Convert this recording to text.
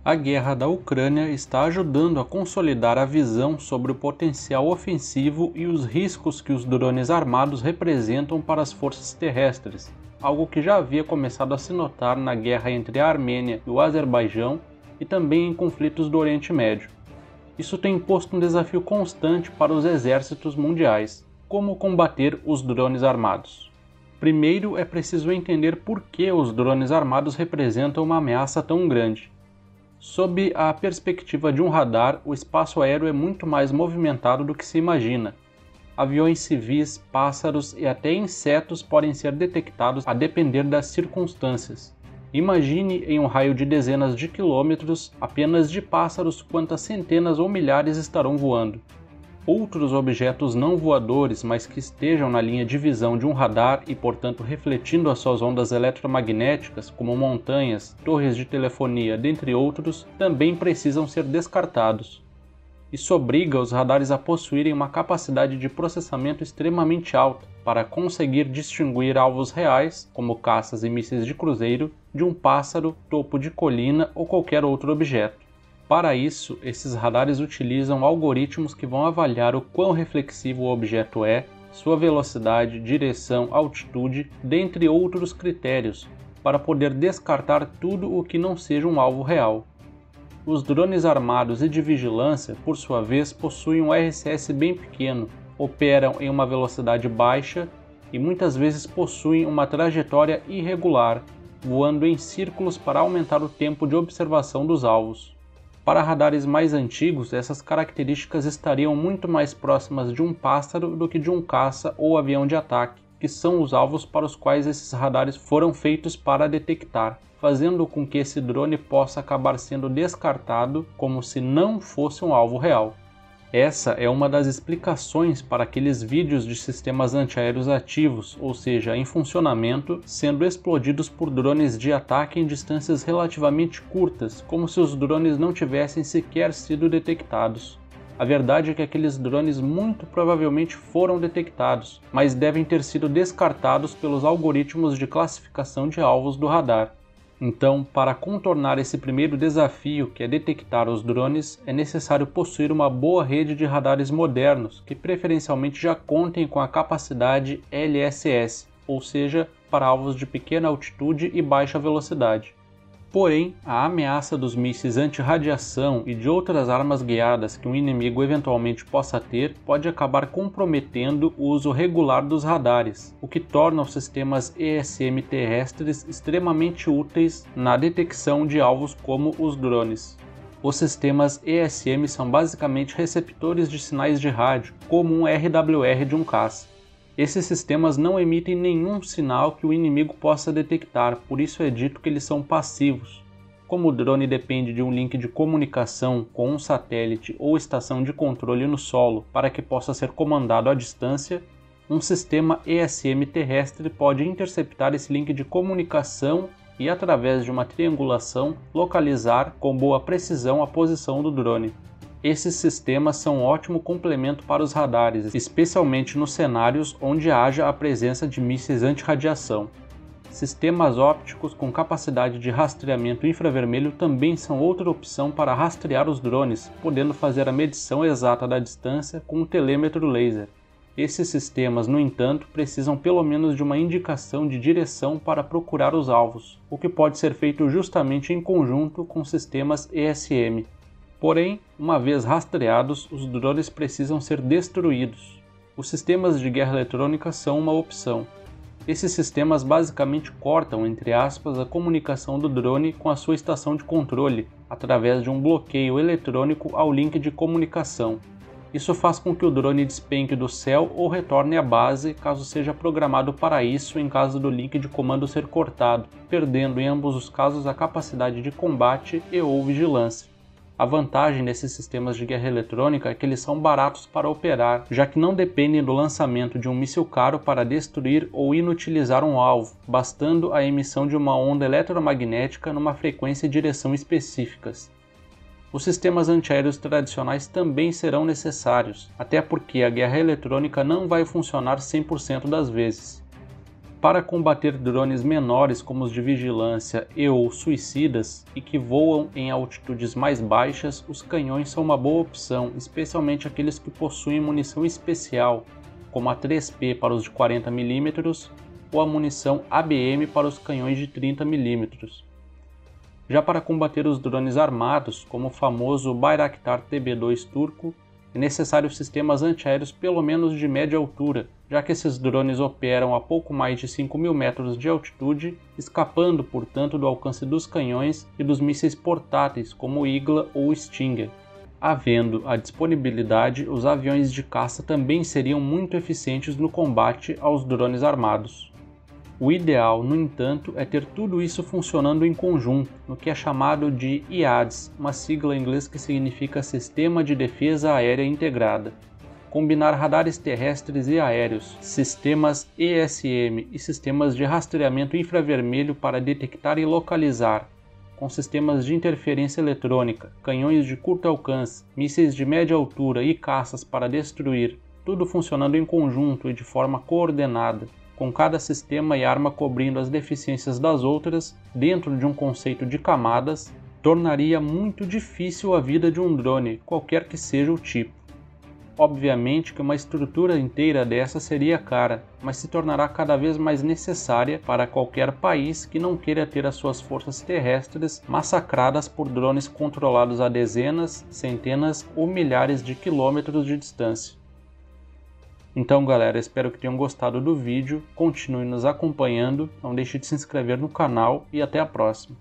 A guerra da Ucrânia está ajudando a consolidar a visão sobre o potencial ofensivo e os riscos que os drones armados representam para as forças terrestres, algo que já havia começado a se notar na guerra entre a Armênia e o Azerbaijão e também em conflitos do Oriente Médio. Isso tem imposto um desafio constante para os exércitos mundiais: como combater os drones armados. Primeiro, é preciso entender por que os drones armados representam uma ameaça tão grande. Sob a perspectiva de um radar, o espaço aéreo é muito mais movimentado do que se imagina. Aviões civis, pássaros e até insetos podem ser detectados a depender das circunstâncias. Imagine em um raio de dezenas de quilômetros apenas de pássaros quantas centenas ou milhares estarão voando. Outros objetos não voadores, mas que estejam na linha de visão de um radar e, portanto, refletindo as suas ondas eletromagnéticas, como montanhas, torres de telefonia, dentre outros, também precisam ser descartados. Isso obriga os radares a possuírem uma capacidade de processamento extremamente alta para conseguir distinguir alvos reais, como caças e mísseis de cruzeiro, de um pássaro, topo de colina ou qualquer outro objeto. Para isso, esses radares utilizam algoritmos que vão avaliar o quão reflexivo o objeto é, sua velocidade, direção, altitude, dentre outros critérios, para poder descartar tudo o que não seja um alvo real. Os drones armados e de vigilância, por sua vez, possuem um RCS bem pequeno, operam em uma velocidade baixa e muitas vezes possuem uma trajetória irregular, voando em círculos para aumentar o tempo de observação dos alvos. Para radares mais antigos, essas características estariam muito mais próximas de um pássaro do que de um caça ou avião de ataque, que são os alvos para os quais esses radares foram feitos para detectar, fazendo com que esse drone possa acabar sendo descartado como se não fosse um alvo real. Essa é uma das explicações para aqueles vídeos de sistemas antiaéreos ativos, ou seja, em funcionamento, sendo explodidos por drones de ataque em distâncias relativamente curtas, como se os drones não tivessem sequer sido detectados. A verdade é que aqueles drones muito provavelmente foram detectados, mas devem ter sido descartados pelos algoritmos de classificação de alvos do radar. Então, para contornar esse primeiro desafio, que é detectar os drones, é necessário possuir uma boa rede de radares modernos, que preferencialmente já contem com a capacidade LSS, ou seja, para alvos de pequena altitude e baixa velocidade. Porém, a ameaça dos mísseis anti-radiação e de outras armas guiadas que um inimigo eventualmente possa ter pode acabar comprometendo o uso regular dos radares, o que torna os sistemas ESM terrestres extremamente úteis na detecção de alvos como os drones. Os sistemas ESM são basicamente receptores de sinais de rádio, como um RWR de um caça. Esses sistemas não emitem nenhum sinal que o inimigo possa detectar, por isso é dito que eles são passivos. Como o drone depende de um link de comunicação com um satélite ou estação de controle no solo para que possa ser comandado à distância, um sistema ESM terrestre pode interceptar esse link de comunicação e, através de uma triangulação, localizar com boa precisão a posição do drone. Esses sistemas são um ótimo complemento para os radares, especialmente nos cenários onde haja a presença de mísseis anti-radiação. Sistemas ópticos com capacidade de rastreamento infravermelho também são outra opção para rastrear os drones, podendo fazer a medição exata da distância com um telêmetro laser. Esses sistemas, no entanto, precisam pelo menos de uma indicação de direção para procurar os alvos, o que pode ser feito justamente em conjunto com sistemas ESM. Porém, uma vez rastreados, os drones precisam ser destruídos. Os sistemas de guerra eletrônica são uma opção. Esses sistemas basicamente cortam, entre aspas, a comunicação do drone com a sua estação de controle, através de um bloqueio eletrônico ao link de comunicação. Isso faz com que o drone despenque do céu ou retorne à base, caso seja programado para isso em caso do link de comando ser cortado, perdendo em ambos os casos a capacidade de combate e ou vigilância. A vantagem desses sistemas de guerra eletrônica é que eles são baratos para operar, já que não dependem do lançamento de um míssil caro para destruir ou inutilizar um alvo, bastando a emissão de uma onda eletromagnética numa frequência e direção específicas. Os sistemas antiaéreos tradicionais também serão necessários, até porque a guerra eletrônica não vai funcionar 100% das vezes. Para combater drones menores como os de vigilância ou suicidas e que voam em altitudes mais baixas, os canhões são uma boa opção, especialmente aqueles que possuem munição especial, como a 3P para os de 40 mm ou a munição ABM para os canhões de 30 mm. Já para combater os drones armados, como o famoso Bayraktar TB2 turco, é necessário sistemas antiaéreos pelo menos de média altura, já que esses drones operam a pouco mais de 5.000 metros de altitude, escapando, portanto, do alcance dos canhões e dos mísseis portáteis como o Igla ou o Stinger. Havendo a disponibilidade, os aviões de caça também seriam muito eficientes no combate aos drones armados. O ideal, no entanto, é ter tudo isso funcionando em conjunto, no que é chamado de IADS, uma sigla em inglês que significa Sistema de Defesa Aérea Integrada. Combinar radares terrestres e aéreos, sistemas ESM e sistemas de rastreamento infravermelho para detectar e localizar, com sistemas de interferência eletrônica, canhões de curto alcance, mísseis de média altura e caças para destruir, tudo funcionando em conjunto e de forma coordenada, com cada sistema e arma cobrindo as deficiências das outras dentro de um conceito de camadas, tornaria muito difícil a vida de um drone, qualquer que seja o tipo. Obviamente que uma estrutura inteira dessa seria cara, mas se tornará cada vez mais necessária para qualquer país que não queira ter as suas forças terrestres massacradas por drones controlados a dezenas, centenas ou milhares de quilômetros de distância. Então galera, espero que tenham gostado do vídeo, continue nos acompanhando, não deixe de se inscrever no canal e até a próxima.